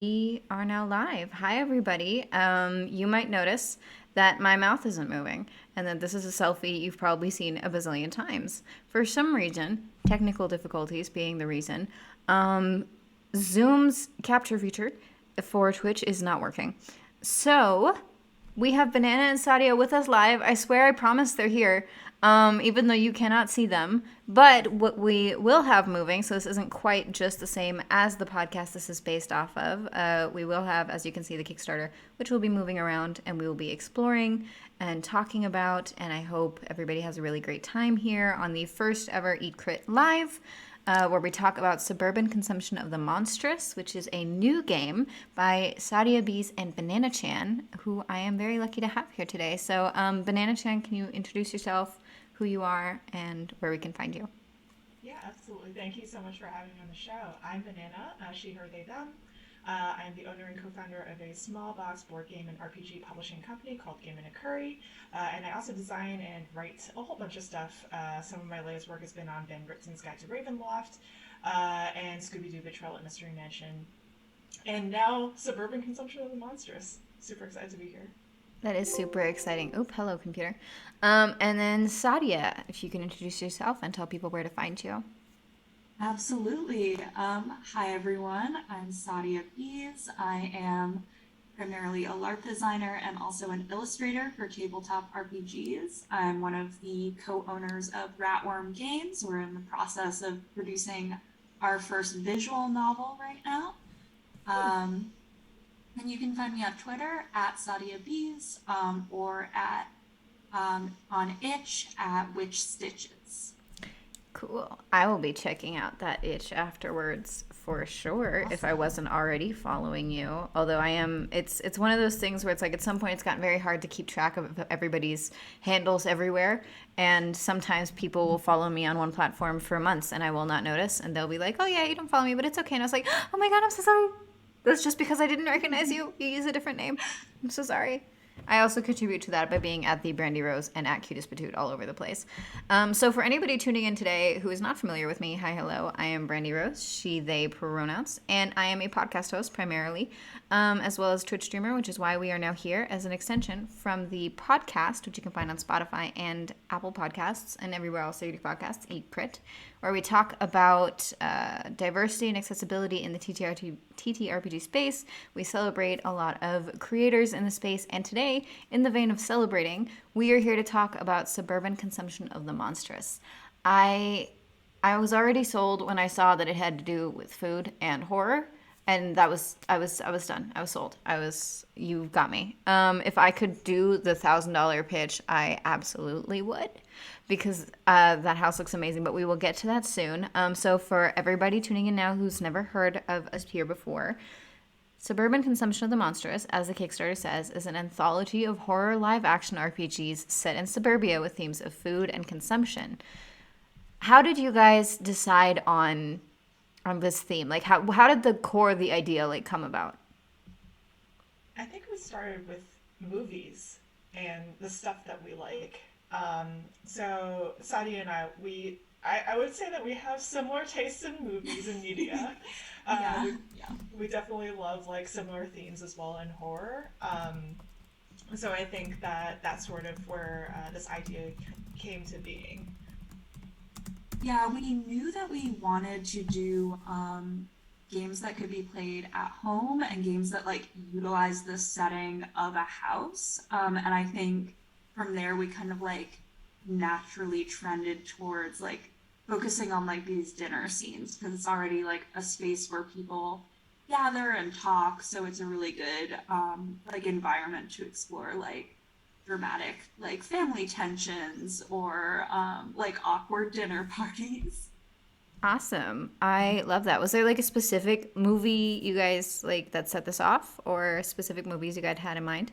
We are now live. Hi, everybody. You might notice that my mouth isn't moving and that this is a selfie you've probably seen a bazillion times. For some reason, technical difficulties being the reason, Zoom's capture feature for Twitch is not working. So we have Banana and Sadia with us live. I swear I promise they're here, even though you cannot see them. But what we will have moving, so this isn't quite just the same as the podcast this is based off of, we will have, as you can see, the Kickstarter, which will be moving around and we will be exploring and talking about. And I hope everybody has a really great time here on the first ever Eat Crit Live where we talk about Suburban Consumption of the Monstrous, which is a new game by Sadia, Bies, and Bananachan, who I am very lucky to have here today. So, Bananachan, can you introduce yourself, who you are, and where we can find you? Yeah, absolutely. Thank you so much for having me on the show. I'm Banana, she, her, they, them. I am the owner and co-founder of a small box board game and RPG publishing company called Game in a Curry, and I also design and write a whole bunch of stuff. Some of my latest work has been on Ben Ritzen's Guide to Ravenloft, and Scooby-Doo Betrayal at Mystery Mansion, and now Suburban Consumption of the Monstrous. Super excited to be here. That is super exciting. Oop, hello, computer. And then Sadia, if you can introduce yourself and tell people where to find you. Absolutely. Hi, everyone. I'm Sadia Bies. I am primarily a LARP designer and also an illustrator for tabletop RPGs. I'm one of the co-owners of Ratworm Games. We're in the process of producing our first visual novel right now. Um, and you can find me on Twitter at Sadia Bies or at on itch at Witch Stitches. Cool. I will be checking out that itch afterwards for sure if I Awesome. wasn't already following you. Although I am it's one of those things where it's like at some point it's gotten very hard to keep track of everybody's handles everywhere and sometimes people will follow me on one platform for months and I will not notice and they'll be like, "Oh yeah, you don't follow me, but it's okay." And I was like, "Oh my god, I'm so sorry. That's just because I didn't recognize you. You use a different name. I'm so sorry." I also contribute to that by being at the Brandy Rose and at Cutest Patoot all over the place. So for anybody tuning in today who is not familiar with me, hi, hello. I am Brandy Rose, she, they pronouns, and I am a podcast host primarily, as well as Twitch streamer, which is why we are now here as an extension from the podcast, which you can find on Spotify and Apple Podcasts and everywhere else you do podcasts, Eat Crit, where we talk about diversity and accessibility in the TTRPG space. We celebrate a lot of creators in the space, and today, in the vein of celebrating, we are here to talk about suburban consumption of the monstrous. I I was already sold when I saw that it had to do with food and horror, and that was I was done. I was sold. I was you got me. If I could do the $1,000 pitch, I absolutely would, because that house looks amazing. But we will get to that soon. So for everybody tuning in now who's never heard of us here before, Suburban Consumption of the Monstrous, as the Kickstarter says, is an anthology of horror live action RPGs set in suburbia with themes of food and consumption. How did you guys decide on this theme? Like how did the core of the idea like come about? I think we started with movies and the stuff that we like. So Sadia and I would say that we have similar tastes in movies and media. Uh, Yeah, we, yeah. we definitely love like similar themes as well in horror. So I think that that's sort of where this idea came to being. Yeah, we knew that we wanted to do games that could be played at home and games that like utilize the setting of a house. And I think from there we kind of like naturally trended towards like focusing on like these dinner scenes because it's already like a space where people gather and talk. So it's a really good like environment to explore like dramatic like family tensions or like awkward dinner parties. Awesome. I love that. Was there like a specific movie you guys like that set this off or specific movies you guys had in mind?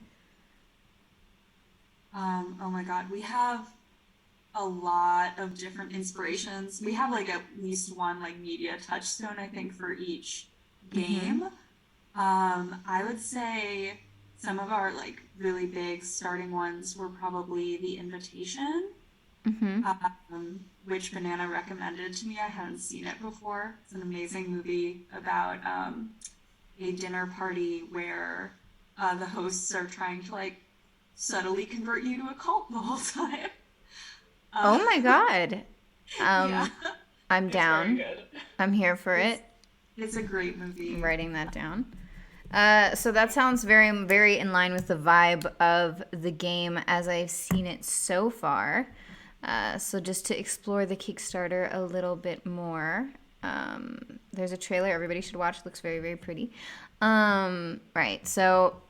Oh my God, we have a lot of different inspirations. We have like at least one like media touchstone, I think, for each game. I would say some of our like really big starting ones were probably The Invitation, which Banana recommended to me. I hadn't seen it before. It's an amazing movie about a dinner party where the hosts are trying to like subtly convert you to a cult the whole time. Uh, Oh my God. yeah, I'm It's very down. good. I'm here for it's it. it's a great I'm movie. writing that down. So that sounds very, very in line with the vibe of the game as I've seen it so far. So just to explore the Kickstarter a little bit more, there's a trailer everybody should watch. It looks very, very pretty. Right. So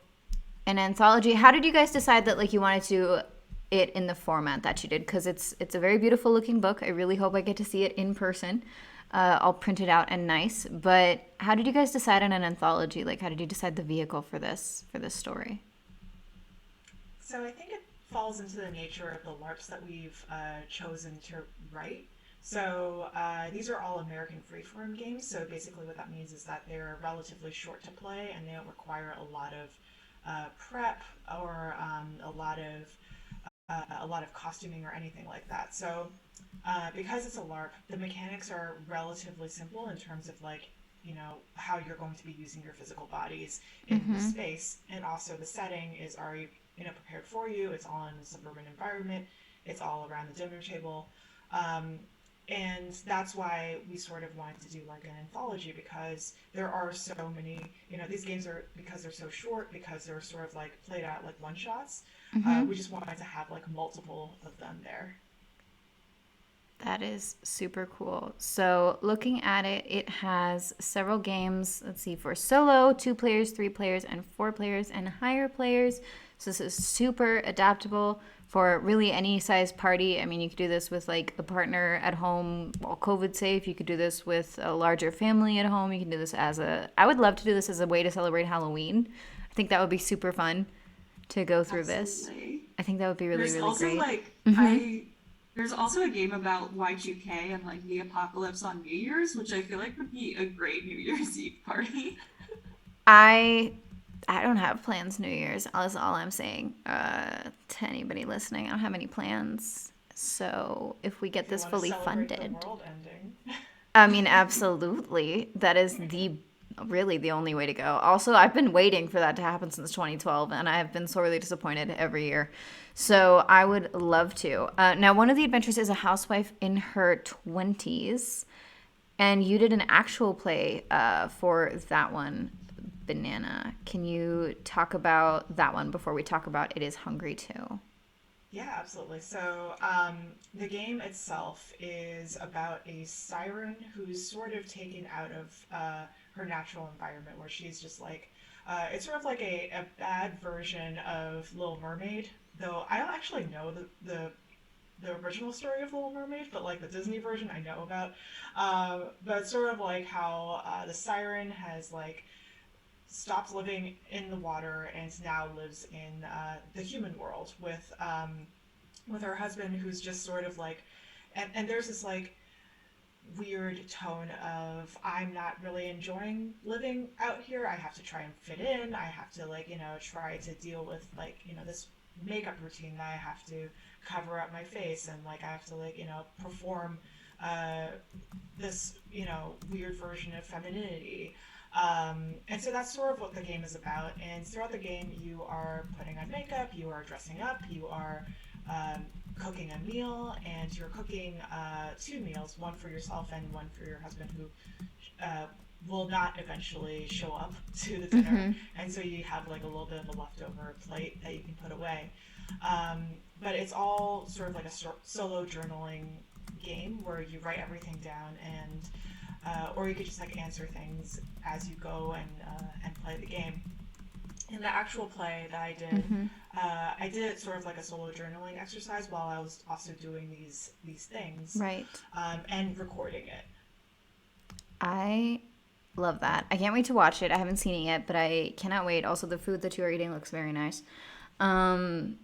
an anthology. How did you guys decide that like you wanted to do it in the format that you did? Because it's a very beautiful looking book. I really hope I get to see it in person. All printed out and nice. But how did you guys decide on an anthology? Like, how did you decide the vehicle for this story? So I think it falls into the nature of the LARPs that we've chosen to write. So these are all American freeform games. So basically, what that means is that they're relatively short to play and they don't require a lot of prep or a lot of costuming or anything like that. So because it's a LARP, the mechanics are relatively simple in terms of like how you're going to be using your physical bodies in the Mm-hmm. space, and also the setting is already prepared for you. It's all in a suburban environment. It's all around the dinner table. Um, and that's why we sort of wanted to do like an anthology, because there are so many, these games are, because they're so short, because they're sort of like played out like one shots. Mm-hmm. We just wanted to have like multiple of them there. That is super cool. So, looking at it, it has several games. Let's see, for solo, 2 players, 3 players, and 4 players, and higher players. So, this is super adaptable for really any size party. I mean, you could do this with like a partner at home, while COVID safe. You could do this with a larger family at home. You can do this as a, I would love to do this as a way to celebrate Halloween. I think that would be super fun to go through this. Absolutely. I think that would be really, There's really also great. like Hmm. I there's also a game about Y2K and like the apocalypse on New Year's, which I feel like would be a great New Year's Eve party. I I don't have plans New Year's. That's all I'm saying. To anybody listening, I don't have any plans. So if we get If you this want to fully celebrate the funded, world ending. I mean, absolutely, that is the really the only way to go. Also, I've been waiting for that to happen since 2012, and I have been sorely disappointed every year. So I would love to. Now, one of the adventures is a housewife in her 20s, and you did an actual play for that one, Banana. Can you talk about that one before we talk about It Is Hungry Too? Yeah, absolutely. So, the game itself is about a siren who's sort of taken out of her natural environment, where she's just like, it's sort of like a bad version of Little Mermaid. Though I don't actually know the original story of Little Mermaid, but like the Disney version I know about. But it's sort of like how the siren has like stopped living in the water and now lives in the human world with her husband, who's just sort of like, and there's this like weird tone of, I'm not really enjoying living out here. I have to try and fit in. I have to like try to deal with like this makeup routine that I have to cover up my face, and like I have to like perform uh, this weird version of femininity. And so that's sort of what the game is about. And throughout the game, you are putting on makeup, you are dressing up, you are um, cooking a meal, and you're cooking 2 meals, one for yourself and one for your husband, who uh, will not eventually show up to the dinner. Mm-hmm. And so you have like a little bit of a leftover plate that you can put away. Um, but it's all sort of like a solo journaling game where you write everything down, and or you could just like answer things as you go and play the game. In the actual play that Mm-hmm. I did it sort of like a solo journaling exercise while I was also doing these things Right. and recording it. I love that. I can't wait to watch it. I haven't seen it yet, but I cannot wait. Also, the food that you are eating looks very nice. Um,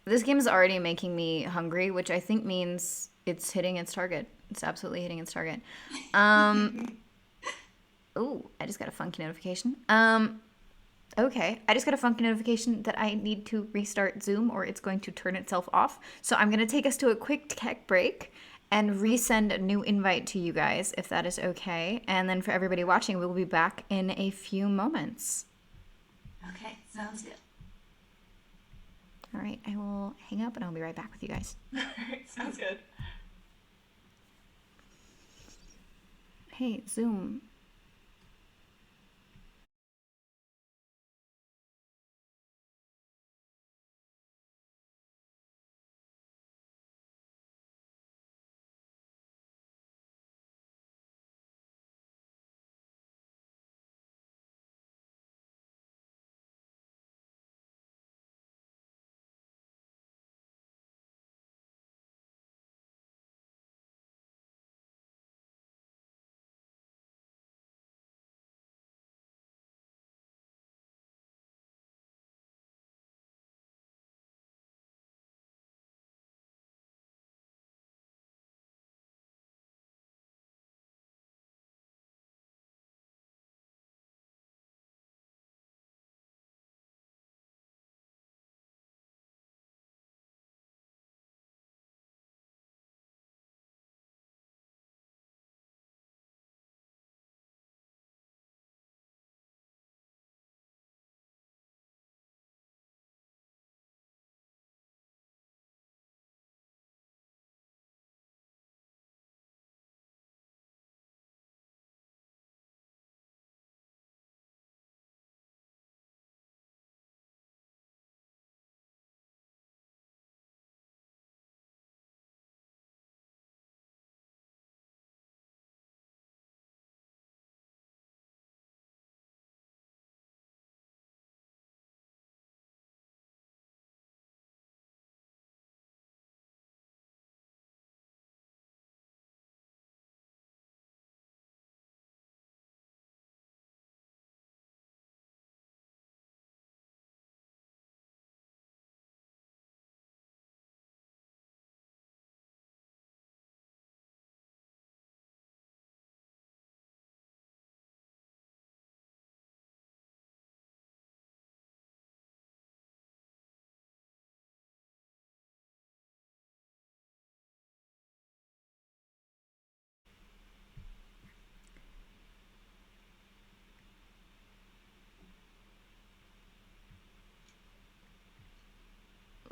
this game is already making me hungry, which I think means it's hitting its target. It's absolutely hitting its target. Um, oh, I just got a funky notification. Okay, I just got a funky notification that I need to restart Zoom or it's going to turn itself off. So I'm going to take us to a quick tech break, and resend a new invite to you guys if that is okay. And then for everybody watching, we'll be back in a few moments. Okay, sounds good. All right, I will hang up and I'll be right back with you guys. All right, sounds good. Hey, Zoom.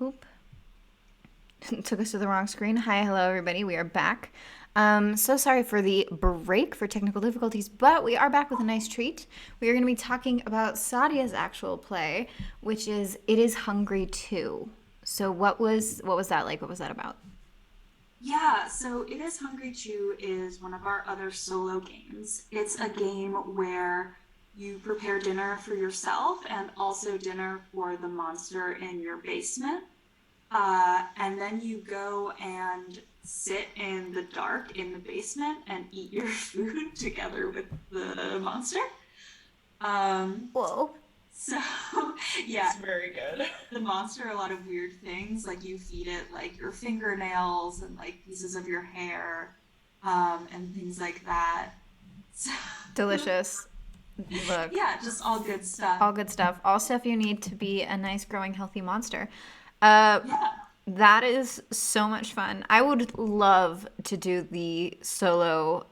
Oop. Took us to the wrong screen. Hi, hello, everybody. We are back. So sorry for the break for technical difficulties, but we are back with a nice treat. We are going to be talking about Sadia's actual play, which is It Is Hungry Too. So what was that like? What was that about? Yeah, so It Is Hungry 2 is one of our other solo games. It's a game where you prepare dinner for yourself and also dinner for the monster in your basement. And then you go and sit in the dark in the basement and eat your food together with the monster. Um, Whoa. so, yeah, It's very good. the monster a lot of weird things. Like you feed it like your fingernails and like pieces of your hair, and things like that. So, Delicious. Look, yeah, just all good stuff. all good stuff. All stuff you need to be a nice, growing, healthy monster. Uh, Yeah. that is so much fun. I would love to do the solo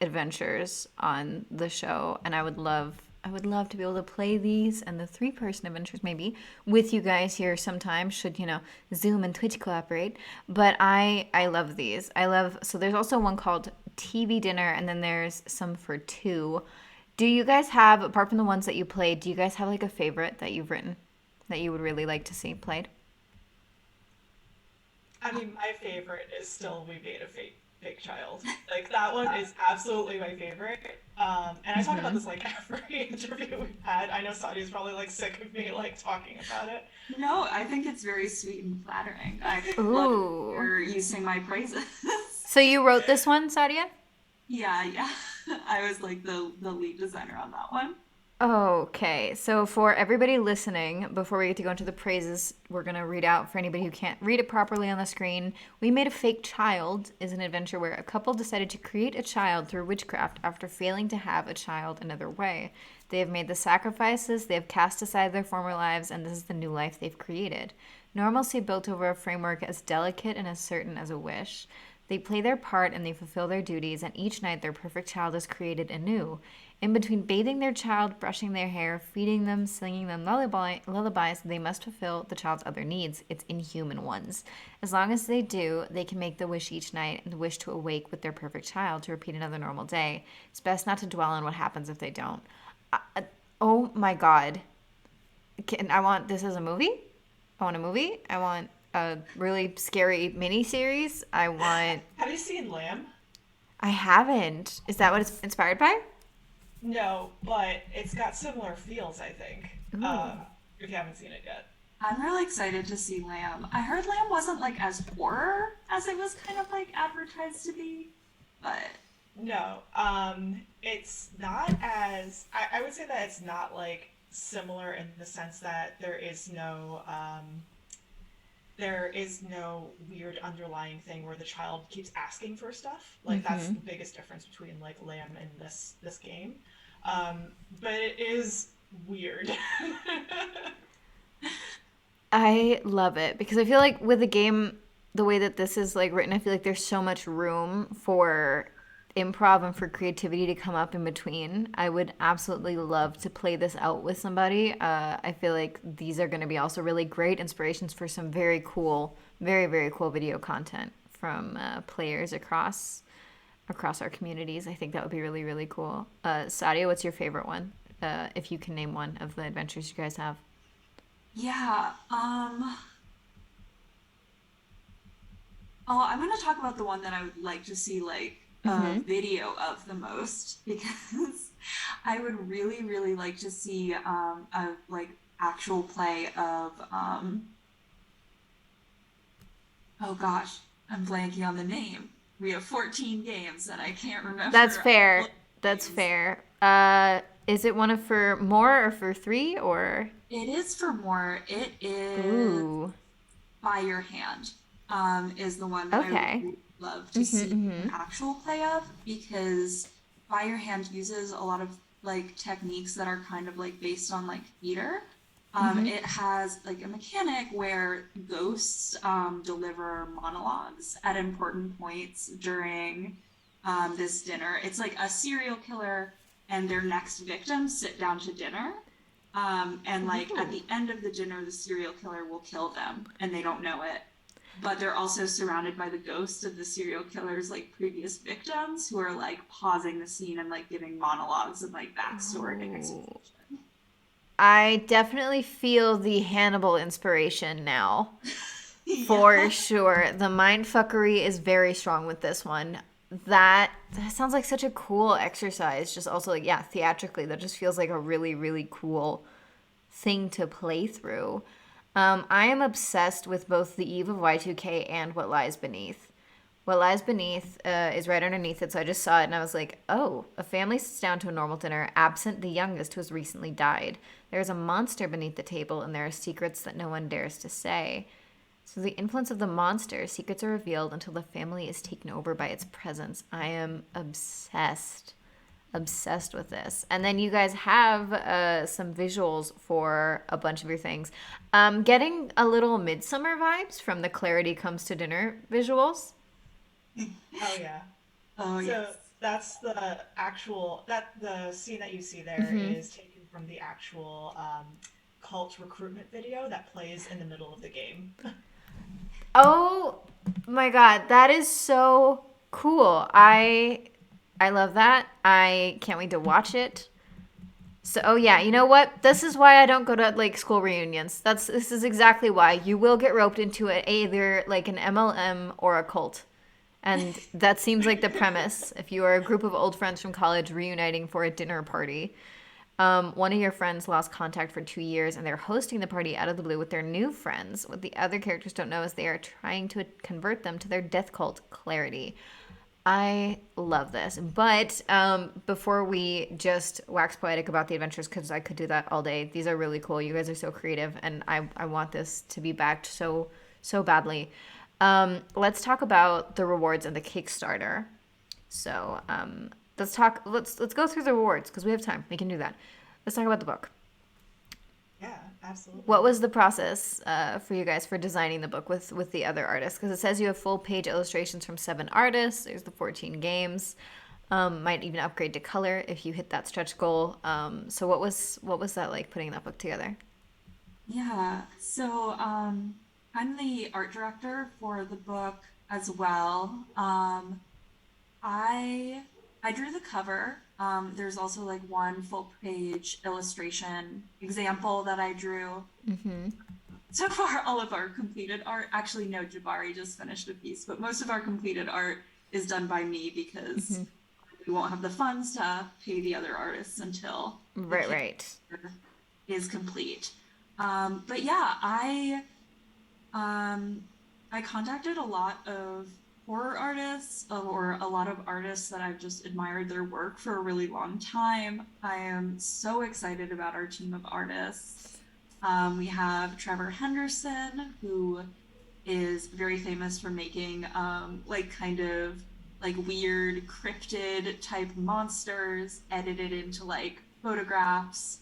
adventures on the show, and I would love to be able to play these and the three-person adventures maybe with you guys here sometime. Should Zoom and Twitch cooperate? But I love these. So there's also one called TV Dinner, and then there's some for two. Do you guys have, apart from the ones that you played, do you guys have like a favorite that you've written that you would really like to see played? I mean, my favorite is still We Made a Fake Child. Like that one is absolutely my favorite. And I talk about this like every interview we've had. I know Sadia's probably like sick of me like talking about it. No, I think it's very sweet and flattering. I love Ooh. you're using my praises. So you wrote this one, Sadia? Yeah, yeah. I was like the lead designer on that one. Okay, so for everybody listening, before we get to go into the praises, we're going to read out for anybody who can't read it properly on the screen. We Made a Fake Child is an adventure where a couple decided to create a child through witchcraft after failing to have a child another way. They have made the sacrifices, they have cast aside their former lives, and this is the new life they've created. Normalcy built over a framework as delicate and as certain as a wish. They play their part and they fulfill their duties, and each night their perfect child is created anew. In between bathing their child, brushing their hair, feeding them, singing them lullabies, they must fulfill the child's other needs, its inhuman ones. As long as they do, they can make the wish each night and the wish to awake with their perfect child to repeat another normal day. It's best not to dwell on what happens if they don't. Oh my God. I want this as a movie. I want a movie. I want a really scary miniseries. Have you seen Lamb? I haven't. Is that what it's inspired by? No, but it's got similar feels, I think. Ooh. If you haven't seen it yet. I'm really excited to see Lamb. I heard Lamb wasn't like as horror as it was kind of like advertised to be, but No, it's not as I would say that it's not like similar in the sense that there is no weird underlying thing where the child keeps asking for stuff. Like that's Mm-hmm. the biggest difference between like Lamb and this game. But it is weird. I love it because I feel like with a game, the way that this is like written, I feel like there's so much room for improv and for creativity to come up in between. I would absolutely love to play this out with somebody. I feel like these are going to be also really great inspirations for some very cool, very, very cool video content from players across our communities. I think that would be really, really cool. Sadia, what's your favorite one? If you can name one of the adventures you guys have. yeah. Oh, I'm gonna talk about the one that I would like to see like a Mm-hmm. video of the most because I would really, really like to see a like actual play of oh gosh, I'm blanking on the name. We have 14 games and I can't That's remember all fair. the That's names. fair. Is it one of for more or for three or? It is for more. It is Ooh. By Your Hand, is the one that I would Okay. really love to Mm-hmm, see mm-hmm. an actual play of because By Your Hand uses a lot of like techniques that are kind of like based on like theater. Mm-hmm. It has like a mechanic where ghosts deliver monologues at important points during this dinner. It's like a serial killer and their next victim sit down to dinner. And like at Ooh. the end of the dinner, the serial killer will kill them and they don't know it. But they're also surrounded by the ghosts of the serial killer's like previous victims who are like pausing the scene and like giving monologues and like backstory and Ooh. exposition. I definitely feel the Hannibal inspiration now. For Yeah. sure. The mindfuckery is very strong with this one. That sounds like such a cool exercise. Just also like yeah, theatrically, that just feels like a really, really cool thing to play through. I am obsessed with both The Eve of Y2K and What Lies Beneath. What Lies Beneath is right underneath it, so I just saw it and I was like, oh, a family sits down to a normal dinner, absent the youngest who has recently died. There is a monster beneath the table, and there are secrets that no one dares to say. So the influence of the monster, secrets are revealed until the family is taken over by its presence. I am obsessed with this. And then you guys have some visuals for a bunch of your things. Getting a little midsummer vibes from the Clarity Comes to Dinner visuals. Oh yeah. Oh So yes. that's the scene that you see there Mm-hmm. is taken from the actual cult recruitment video that plays in the middle of the game. Oh my God, that is so cool. I love that. I can't wait to watch it. So, oh yeah, you know what? This is why I don't go to like school reunions. This is exactly why. You will get roped into it, either like an MLM or a cult. And that seems like the premise. If you are a group of old friends from college reuniting for a dinner party, one of your friends lost contact for 2 years, and they're hosting the party out of the blue with their new friends. What the other characters don't know is they are trying to convert them to their death cult, Clarity. I love this. But before we just wax poetic about the adventures, because I could do that all day, these are really cool. You guys are so creative, and I want this to be backed so, so badly. Let's talk about the rewards and the Kickstarter. So let's go through the rewards because we have time. We can do that. Let's talk about the book. Yeah, What Absolutely. was the process for you guys for designing the book with the other artists? Because it says you have full page illustrations from 7 artists. There's the 14 games. Might even upgrade to color if you hit that stretch goal. So what was that like putting that book together? Yeah, so I'm the art director for the book as well. I I drew the cover. There's also like one full page illustration example that I drew. Mm-hmm. So far, all of our completed art, actually, no, Jabari just finished a piece, but most of our completed art is done by me because Mm-hmm. we won't have the funds to pay the other artists until the Right, right. Kickstarter is complete. But yeah, um, I contacted a lot of horror artists or a lot of artists that I've just admired their work for a really long time. I am so excited about our team of artists. We have Trevor Henderson, who is very famous for making like kind of like weird cryptid type monsters edited into like photographs.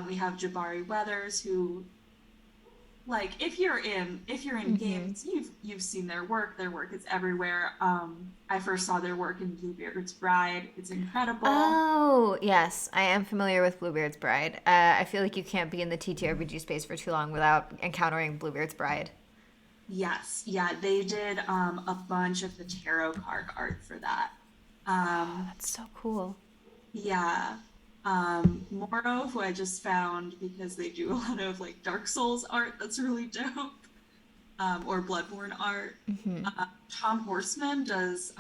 We have Jabari Weathers, who like if you're in Mm-hmm. games, you've seen their work. Their work is everywhere. I first saw their work in Bluebeard's Bride. It's incredible. Oh, yes. I am familiar with Bluebeard's Bride. I feel like you can't be in the TTRPG space for too long without encountering Bluebeard's Bride. Yes, yeah, they did a bunch of the tarot card art for that. Oh, Um, that's so cool. yeah. Moro, who I just found because they do a lot of like Dark Souls art that's really dope, or Bloodborne art. Mm-hmm. Tom Horseman does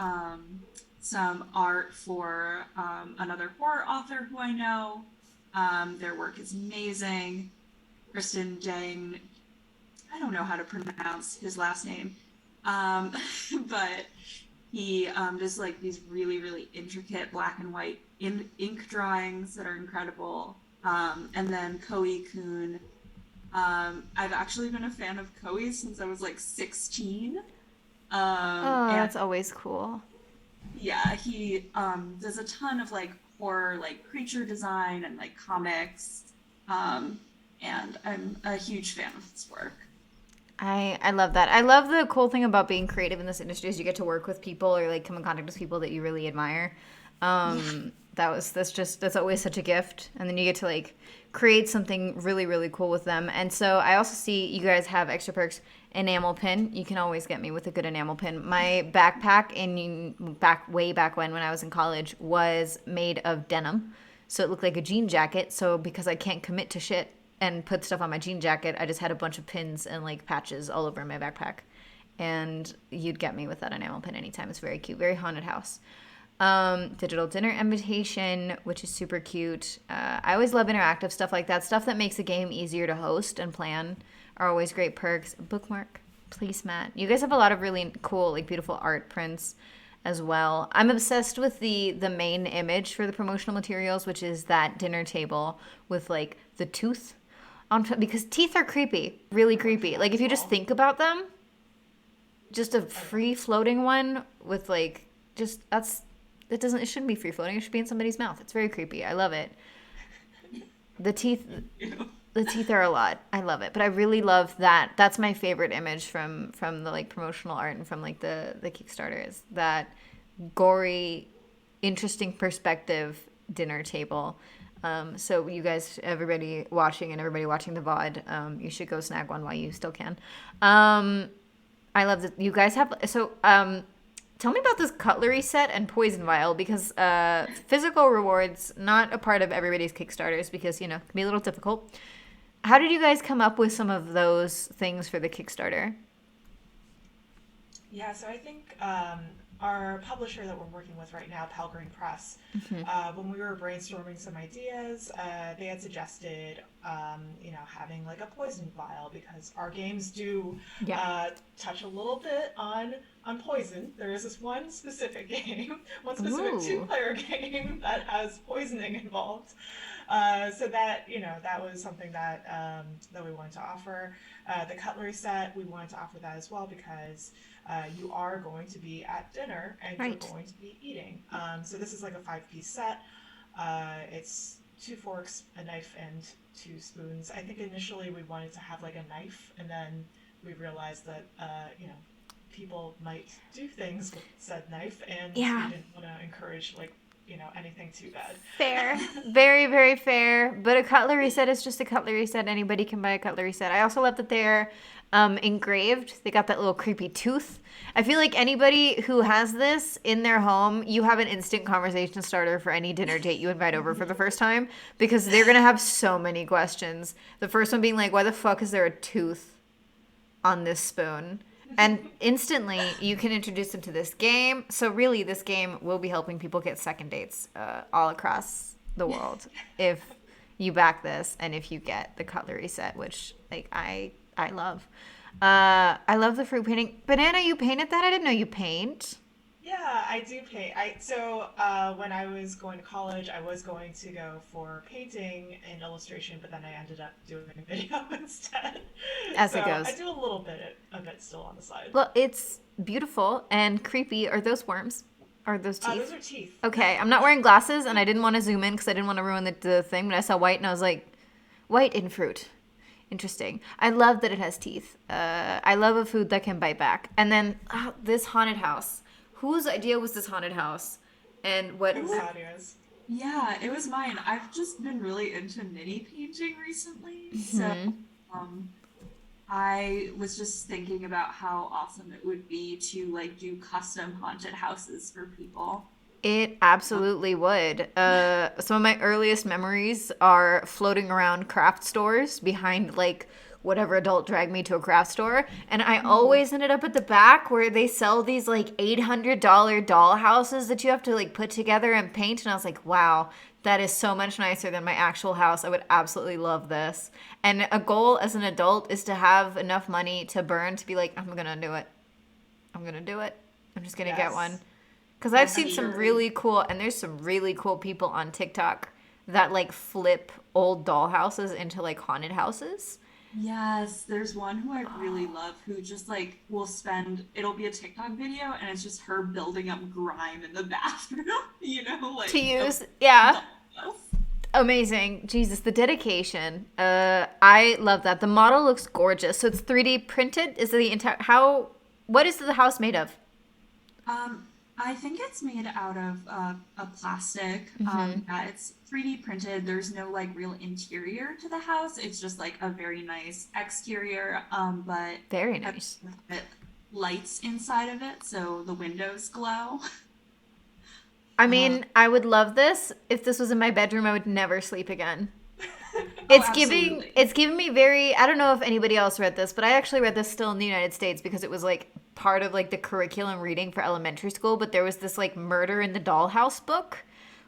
some art for another horror author who I know. Their work is amazing. Kristen Jang, I don't know how to pronounce his last name, um, but he does like these really, really intricate black and white ink drawings that are incredible. And then Koei Kun. I've actually been a fan of Koei since I was like 16. Oh, And that's always cool. yeah, he does a ton of like horror, like creature design and like comics. Um, and I'm a huge fan of his work. I love that. I love the cool thing about being creative in this industry is you get to work with people or like come in contact with people that you really admire. Yeah. That's always such a gift, and then you get to like create something really really cool with them. And so I also see you guys have extra perks. Enamel pin. You can always get me with a good enamel pin. My backpack in back way back when I was in college was made of denim, so it looked like a jean jacket. So because I can't commit to shit and put stuff on my jean jacket, I just had a bunch of pins and like patches all over my backpack. And you'd get me with that enamel pin anytime. It's very cute, very haunted house. Digital dinner invitation, which is super cute. I always love interactive stuff like that. Stuff that makes a game easier to host and plan are always great perks. Bookmark, placemat. You guys have a lot of really cool, like beautiful art prints as well. I'm obsessed with the main image for the promotional materials, which is that dinner table with like the tooth on top, because teeth are creepy, really creepy. Like if you just Wonderful. think about them, just a Oh free floating one with like just that's it shouldn't be free floating. It should be in somebody's mouth. It's very creepy. I love it. The teeth Ew. the teeth are a lot. I love it. But I really love that. That's my favorite image from the like promotional art and from like the Kickstarter is that gory, interesting perspective dinner table. So you guys, everybody watching and everybody watching the VOD, you should go snag one while you still can. I love that you guys have so tell me about this cutlery set and poison vial because physical rewards not a part of everybody's Kickstarters because it can be a little difficult. How did you guys come up with some of those things for the Kickstarter? Yeah, so I think our publisher that we're working with right now, Pelgreen Press, Hmm. when we were brainstorming some ideas, they had suggested, having like a poison vial because our games do Yeah. touch a little bit on poison. There is this one specific game, one specific Ooh. two-player game that has poisoning involved. So that was something that we wanted to offer. The cutlery set, we wanted to offer that as well because you are going to be at dinner and you're Right. going to be eating. So this is like a 5-piece set. It's 2 forks, a knife, and 2 spoons. I think initially we wanted to have like a knife, and then we realized that people might do things with said knife, and we didn't want to encourage like anything too bad. Fair. Very, very fair. But a cutlery set is just a cutlery set. Anybody can buy a cutlery set. I also love that they're engraved. They got that little creepy tooth. I feel like anybody who has this in their home, you have an instant conversation starter for any dinner date you invite over for the first time, because they're going to have so many questions. The first one being like, why the fuck is there a tooth on this spoon? And instantly you can introduce them to this game. So really this game will be helping people get second dates all across the world if you back this and if you get the cutlery set, which like I love. I love the fruit painting. Banana, you painted that? I didn't know you paint. Yeah, I do paint. When I was going to college, I was going to go for painting and illustration, but then I ended up doing video instead. As it goes. I do a little bit of it still on the side. Well, it's beautiful and creepy. Are those worms? Are those teeth? Those are teeth. Okay, I'm not wearing glasses, and I didn't want to zoom in because I didn't want to ruin the thing, but I saw white, and I was like, white in fruit. Interesting. I love that it has teeth. I love a food that can bite back. And then this haunted house. Whose idea was this haunted house? And what? It was Sadia's. Yeah, it was mine. I've just been really into mini painting recently. So I was just thinking about how awesome it would be to like do custom haunted houses for people. It absolutely would. Some of my earliest memories are floating around craft stores behind like whatever adult dragged me to a craft store, and I always ended up at the back where they sell these like $800 doll houses that you have to like put together and paint, and I was like, wow, that is so much nicer than my actual house. I would absolutely love this. And a goal as an adult is to have enough money to burn to be like, I'm gonna do it. I'm just gonna get one. Because I've seen some really cool, and there's some really cool people on TikTok that like flip old doll houses into like haunted houses. Yes, there's one who I really love who just like it'll be a TikTok video and it's just her building up grime in the bathroom, like to use. Yeah. Amazing. Jesus, the dedication. I love that. The model looks gorgeous. So it's 3D printed? Is it the entire what is the house made of? I think it's made out of a plastic. Yeah, it's 3D printed. There's no like real interior to the house. It's just like a very nice exterior, but very nice. Lights inside of it, so the windows glow. I mean, I would love this. If this was in my bedroom, I would never sleep again. It's giving me very, I don't know if anybody else read this, but I actually read this still in the United States because it was like part of like the curriculum reading for elementary school, but there was this like murder in the dollhouse book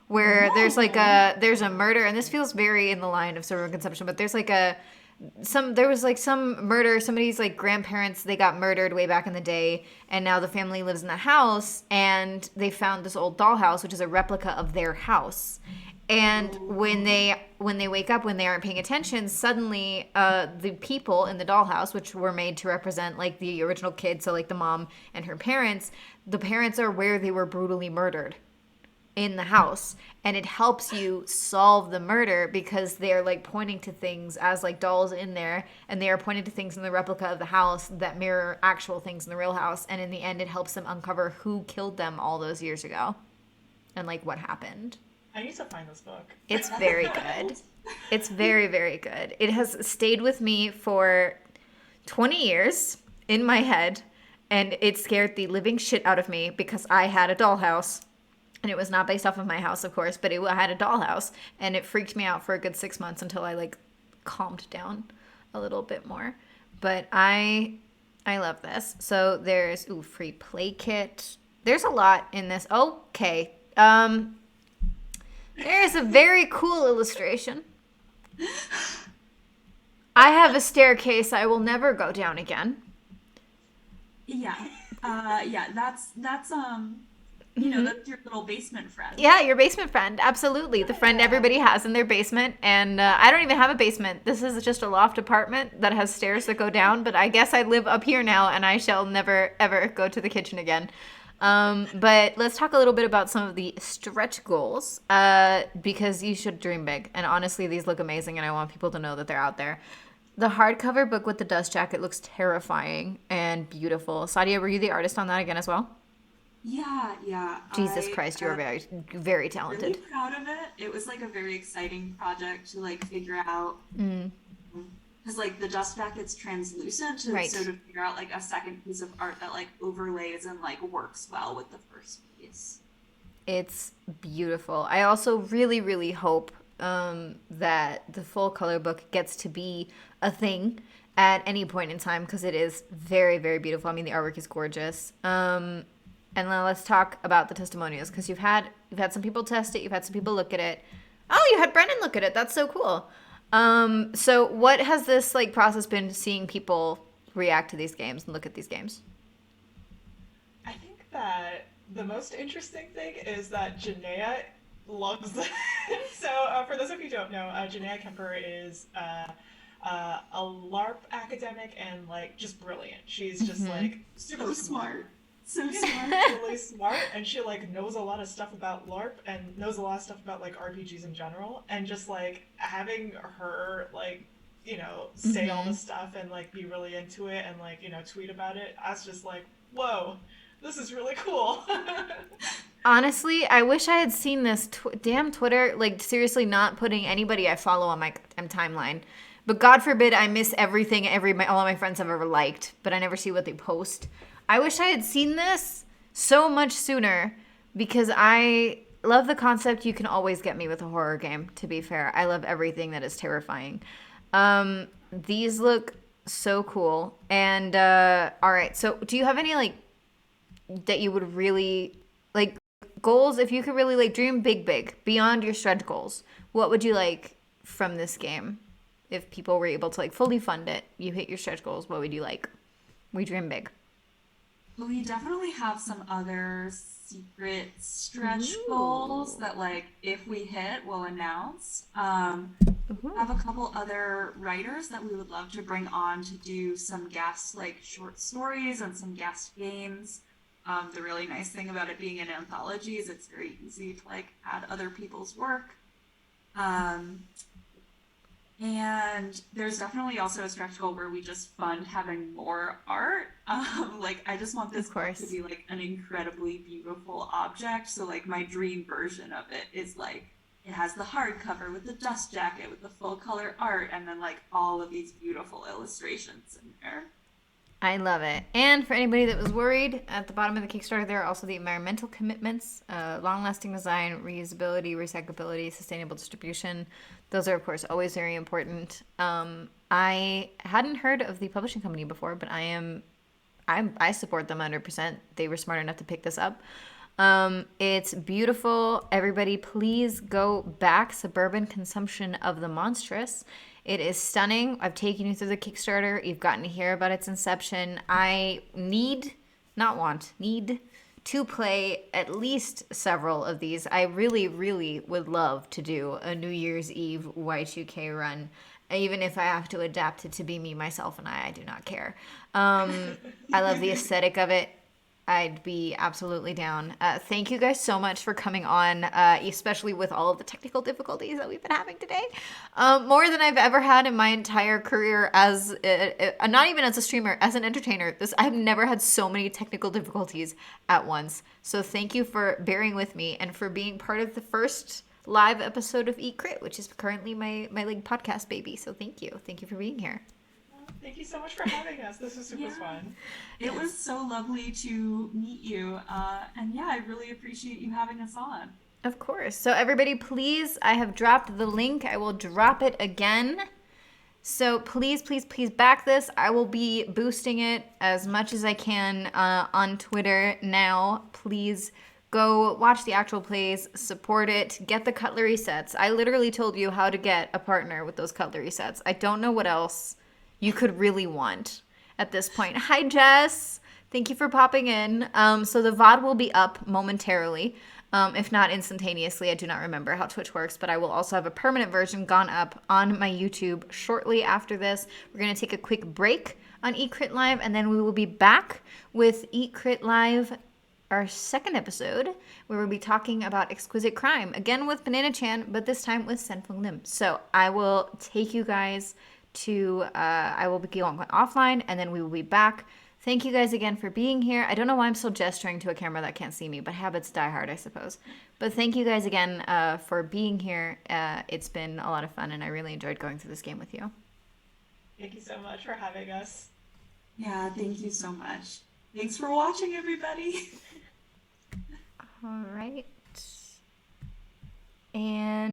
where there's a murder, and this feels very in the line of suburban consumption, but there's like there was like some murder, somebody's like grandparents, they got murdered way back in the day, and now the family lives in the house, and they found this old dollhouse, which is a replica of their house. And when they wake up, when they aren't paying attention, suddenly the people in the dollhouse, which were made to represent like the original kids, so like the mom and her parents, the parents are where they were brutally murdered in the house. And it helps you solve the murder because they're like pointing to things as like dolls in there, and they are pointing to things in the replica of the house that mirror actual things in the real house. And in the end, it helps them uncover who killed them all those years ago and like what happened. I need to find this book. It's very good. It's very, very good. It has stayed with me for 20 years in my head, and it scared the living shit out of me because I had a dollhouse. And it was not based off of my house, of course, but I had a dollhouse, and it freaked me out for a good 6 months until I like calmed down a little bit more. But I love this. So there's free play kit. There's a lot in this. Okay. There is a very cool illustration. I have a staircase I will never go down again. Yeah. That's that's your little basement friend. Yeah, your basement friend. Absolutely. The friend everybody has in their basement. And I don't even have a basement. This is just a loft apartment that has stairs that go down. But I guess I live up here now, and I shall never, ever go to the kitchen again. But let's talk a little bit about some of the stretch goals, because you should dream big. And honestly, these look amazing, and I want people to know that they're out there. The hardcover book with the dust jacket looks terrifying and beautiful. Sadia, were you the artist on that again as well? Yeah. Jesus Christ, you are very, very Really talented. proud of it. It was like a very exciting project to like figure out because like the dust jacket's translucent, Right. so to figure out like a second piece of art that like overlays and like works well with the first piece. It's beautiful. I also really, really hope that the full color book gets to be a thing at any point in time because it is very, very beautiful. I mean, the artwork is gorgeous. And now let's talk about the testimonials because you've had some people test it, you've had some people look at it. Oh, you had Brennan look at it. That's so cool. So what has this like process been seeing people react to these games and look at these games? I think that the most interesting thing is that Janaea loves it. So, for those of you who don't know, Janaea Kemper is a LARP academic and like just brilliant. She's just like super So smart. smart. So She's smart. really smart, and she like knows a lot of stuff about LARP and knows a lot of stuff about like RPGs in general. And just like having her like say all this stuff and like be really into it and like tweet about it, I was just like, whoa, this is really cool. Honestly, I wish I had seen this. Damn Twitter, like seriously, not putting anybody I follow on my timeline. But God forbid I miss everything all of my friends have ever liked, but I never see what they post. I wish I had seen this so much sooner because I love the concept. You can always get me with a horror game. To be fair, I love everything that is terrifying. These look so cool. And all right, so do you have any like that you would really like goals? If you could really like dream big beyond your stretch goals, what would you like from this game? If people were able to like fully fund it, you hit your stretch goals, what would you like? We dream big. We definitely have some other secret stretch goals Ooh. that, like, if we hit, we'll announce. Ooh. Have a couple other writers that we would love to bring on to do some guest, like, short stories and some guest games. The really nice thing about it being an anthology is it's very easy to, like, add other people's work. Um, And there's definitely also a stretch goal where we just fund having more art. Like I just want this Of book to course. be like an incredibly beautiful object. So like my dream version of it is like it has the hardcover with the dust jacket with the full color art and then like all of these beautiful illustrations in there. I love it. And for anybody that was worried, at the bottom of the Kickstarter, there are also the environmental commitments, long-lasting design, reusability, recyclability, sustainable distribution. Those are, of course, always very important. I hadn't heard of the publishing company before, but I support them 100%. They were smart enough to pick this up. It's beautiful. Everybody, please go back Suburban Consumption of the Monstrous. It is stunning. I've taken you through the Kickstarter. You've gotten to hear about its inception. I need to play at least several of these. I really, really would love to do a New Year's Eve Y2K run, even if I have to adapt it to be me, myself, and I do not care. I love the aesthetic of it. I'd be absolutely down. Thank you guys so much for coming on, especially with all of the technical difficulties that we've been having today. More than I've ever had in my entire career as, not even as a streamer, as an entertainer. I've never had so many technical difficulties at once. So thank you for bearing with me and for being part of the first live episode of Eat Crit, which is currently my like podcast baby. So thank you. Thank you for being here. Thank you so much for having us. This was super Yeah. fun. It was so lovely to meet you. And yeah, I really appreciate you having us on. Of course. So everybody, please, I have dropped the link. I will drop it again. So please, please, please back this. I will be boosting it as much as I can on Twitter now. Please go watch the actual plays, support it, get the cutlery sets. I literally told you how to get a partner with those cutlery sets. I don't know what else you could really want at this point. Hi, Jess. Thank you for popping in. So the VOD will be up momentarily, if not instantaneously. I do not remember how Twitch works, but I will also have a permanent version gone up on my YouTube shortly after this. We're going to take a quick break on Eat Crit Live, and then we will be back with Eat Crit Live our second episode, where we'll be talking about exquisite crime, again with Bananachan, but this time with Senfeng Lim. So I will take you guys to, I will be going offline, and then we will be back. Thank you guys again for being here. I don't know why I'm still gesturing to a camera that can't see me, but habits die hard, I suppose. But thank you guys again for being here. It's been a lot of fun, and I really enjoyed going through this game with you. Thank you so much for having us. Yeah, thank you so much. Thanks for watching, everybody. All right. And